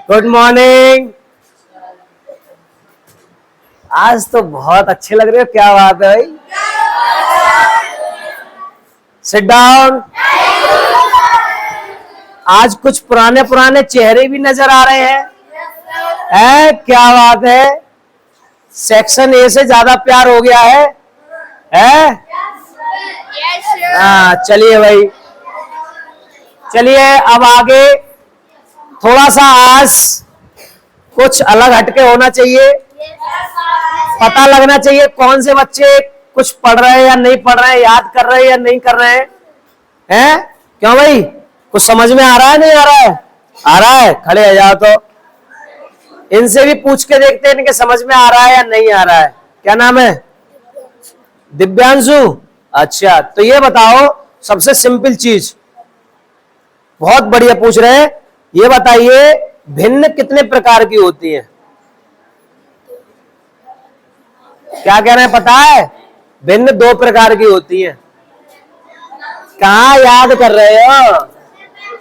Good morning. आज तो बहुत अच्छे लग रहे हो, क्या बात है भाई। Sit down. आज कुछ पुराने पुराने चेहरे भी नजर आ रहे हैं। क्या बात है, सेक्शन ए से ज्यादा प्यार हो गया है। हाँ चलिए भाई, चलिए अब आगे थोड़ा सा आज कुछ अलग हटके होना चाहिए। पता लगना चाहिए कौन से बच्चे कुछ पढ़ रहे हैं या नहीं पढ़ रहे हैं, याद कर रहे हैं या नहीं कर रहे हैं। क्यों भाई, कुछ समझ में आ रहा है नहीं आ रहा है? आ रहा है, खड़े हो जाओ। तो इनसे भी पूछ के देखते हैं इनके समझ में आ रहा है या नहीं आ रहा है। क्या नाम है? दिव्यांशु। अच्छा, तो ये बताओ सबसे सिंपल चीज, बहुत बढ़िया पूछ रहे हैं, ये बताइए भिन्न कितने प्रकार की होती है? क्या कह रहे हैं पता है? भिन्न 2 प्रकार की होती है। कहाँ याद कर रहे हो?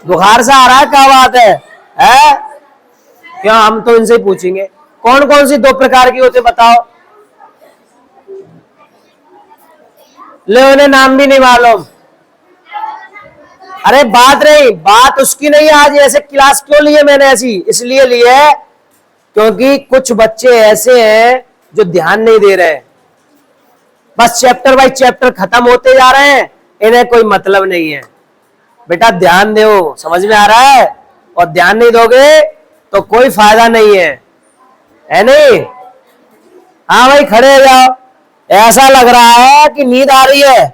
बुखार से आ रहा है, क्या बात है? क्या, हम तो इनसे ही पूछेंगे कौन कौन सी 2 प्रकार की होती है, बताओ। ले, उन्हें नाम भी नहीं मालूम। अरे बात नहीं, बात उसकी नहीं। आज ऐसे क्लास क्यों ली है मैंने? ऐसी इसलिए ली है क्योंकि कुछ बच्चे ऐसे हैं जो ध्यान नहीं दे रहे हैं, बस चैप्टर बाय चैप्टर खत्म होते जा रहे हैं, इन्हें कोई मतलब नहीं है। बेटा ध्यान दो, समझ में आ रहा है? और ध्यान नहीं दोगे तो कोई फायदा नहीं है नहीं? हाँ भाई खड़े हो जाओ। ऐसा लग रहा है कि नींद आ रही है।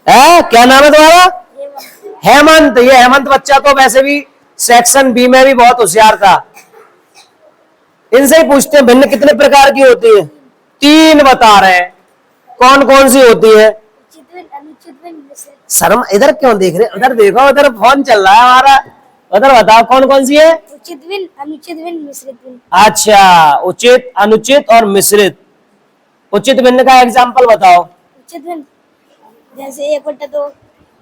क्या नाम है तुम्हारा? हेमंत। ये हेमंत बच्चा तो वैसे भी सेक्शन बी में भी बहुत होशियार था। इनसे ही पूछते हैं भिन्न कितने प्रकार की होती है? 3 बता रहे हैं। कौन कौन सी होती है? शर्म, इधर क्यों देख रहे? उधर देखो, उधर फोन चल रहा है हमारा। उधर बताओ कौन कौन सी है? उचित भिन्न, अनुचित भिन्न, मिश्रित भिन्न। अच्छा, उचित, अनुचित और मिश्रित। उचित भिन्न का एग्जाम्पल बताओ। उचित भिन्न जैसे 1/2।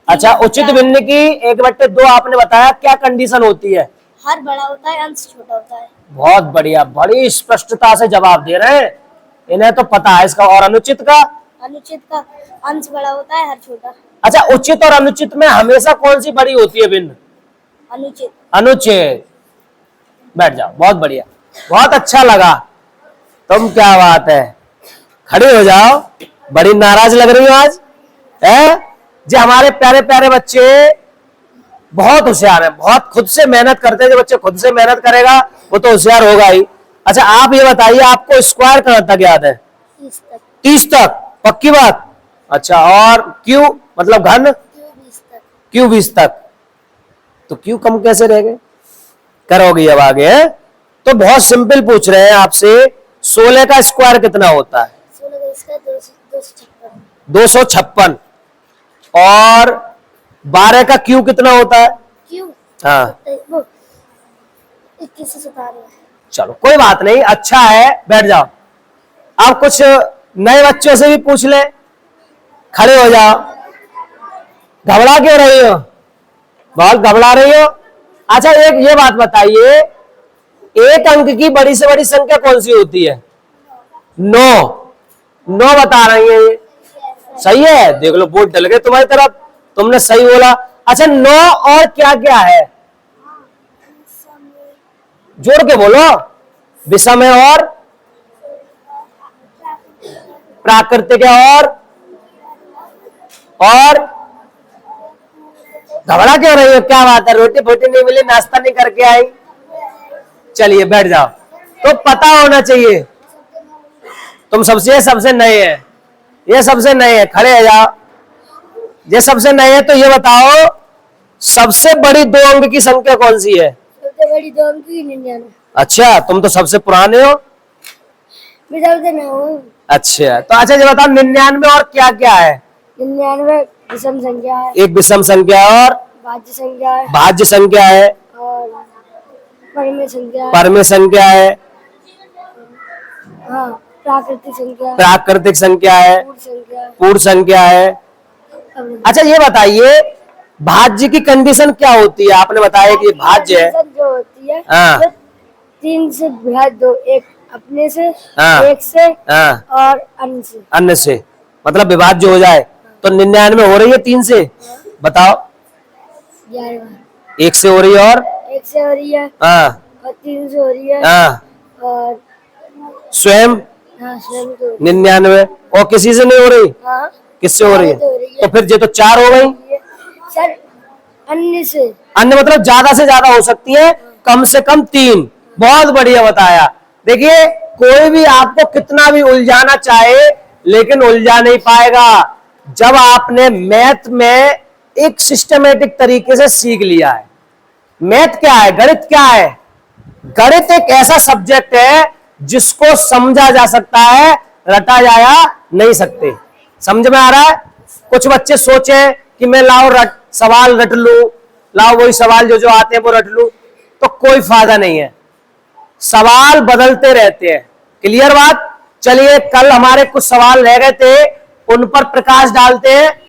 अच्छा, उचित भिन्न की 1/2 आपने बताया, क्या कंडीशन होती है? हर बड़ा होता है, अंश छोटा होता है। बहुत बढ़िया, बड़ी स्पष्टता से जवाब दे रहे हैं, इन्हें तो पता है इसका। और अनुचित का? अनुचित का अंश बड़ा होता है, हर छोटा। अच्छा, उचित और अनुचित में हमेशा कौन सी बड़ी होती है भिन्न? अनुचित। अनुचित। बैठ जाओ, बहुत बढ़िया, बहुत अच्छा लगा। तुम, क्या बात है, खड़े हो जाओ। बड़ी नाराज लग रही हो आज। जो हमारे प्यारे प्यारे बच्चे बहुत होशियार है, बहुत खुद से मेहनत करते हैं। जो बच्चे खुद से मेहनत करेगा वो तो होशियार होगा ही। अच्छा, आप ये बताइए आपको स्क्वायर कहां तक याद है? 30 तक, पक्की बात? अच्छा, और क्यू मतलब घन? क्यू 20 तक। तो क्यू कम कैसे रह गए? करोगी अब आगे है? तो बहुत सिंपल पूछ रहे हैं आपसे, 16 का स्क्वायर कितना होता है? 256। और 12 का क्यू कितना होता है? क्यों? हाँ 21 से 17। चलो कोई बात नहीं, अच्छा है, बैठ जाओ। अब कुछ नए बच्चों से भी पूछ ले। खड़े हो जाओ। घबरा क्यों रही हो? बहुत घबरा रही हो? अच्छा, एक ये बात बताइए, 1 अंक की बड़ी से बड़ी संख्या कौन सी होती है? 9। 9 बता रही है ये। सही है, देख लो बोर्ड डल गए तुम्हारी तरफ, तुमने सही बोला। अच्छा, 9 और क्या क्या है? जोड़ के बोलो। विषम है और प्राकृतिक है और घबरा क्यों रही हो? क्या बात है, रोटी फोटी नहीं मिली, नाश्ता नहीं करके आई? चलिए बैठ जाओ। तो पता होना चाहिए, तुम सबसे नए हैं, ये सबसे नए हैं। खड़े हो जाओ। ये सबसे नए हैं, तो ये बताओ सबसे बड़ी 2 अंक की संख्या कौन सी है? सबसे बड़ी 2 अंक की 99। अच्छा, तुम तो सबसे पुराने हो। अच्छा, तो अच्छा ये बताओ 99 और क्या क्या है? 99 विषम संख्या है। एक विषम संख्या और भाज्य संख्या है। भाज्य संख्या है। और परमेय संख्या है। परमेय संख्या है। हाँ, प्राकृतिक संख्या है। प्राकृतिक संख्या है। पूर्ण संख्या है। पूर्ण संख्या है। अच्छा ये बताइए, भाज्य की कंडीशन क्या होती है? आपने बताया कि भाज्य है। कंडीशन जो होती है हाँ। वो 3 से विभाज्य दो, एक अपने से, हाँ। एक से हाँ। और अन्य से। अन्य से, मतलब विभाज्य हो जाए तो 99 हो रही है 3 से। बताओ। 11 1 से हो रही है और 1 से हो रही है हाँ। और 3 से हो रही है हाँ। और स्वयं हाँ स्वयं तो हो रही 99 और किसी से नहीं हो रही। है। हाँ किससे हो रही है? तो हो रही तो फिर ये तो 4 हो गई। है सर, अन्य से। अन्य मतलब ज्यादा से ज्यादा हो सकती है, कम से कम 3। बहुत बढ़िया बताया। देखिए, कोई भी आपको कितना भी उलझाना चाहे लेकिन उलझा नहीं पाएगा जब आपने मैथ में एक सिस्टमेटिक तरीके से सीख लिया है। मैथ क्या है, गणित क्या है? गणित एक ऐसा सब्जेक्ट है जिसको समझा जा सकता है, रटा जाया नहीं सकते। समझ में आ रहा है? कुछ बच्चे सोचे कि मैं लाओ सवाल रट लू, लाओ वही सवाल जो जो आते हैं वो रट लू, तो कोई फायदा नहीं है। सवाल बदलते रहते हैं। क्लियर बात? चलिए, कल हमारे कुछ सवाल रह गए थे, उन पर प्रकाश डालते हैं।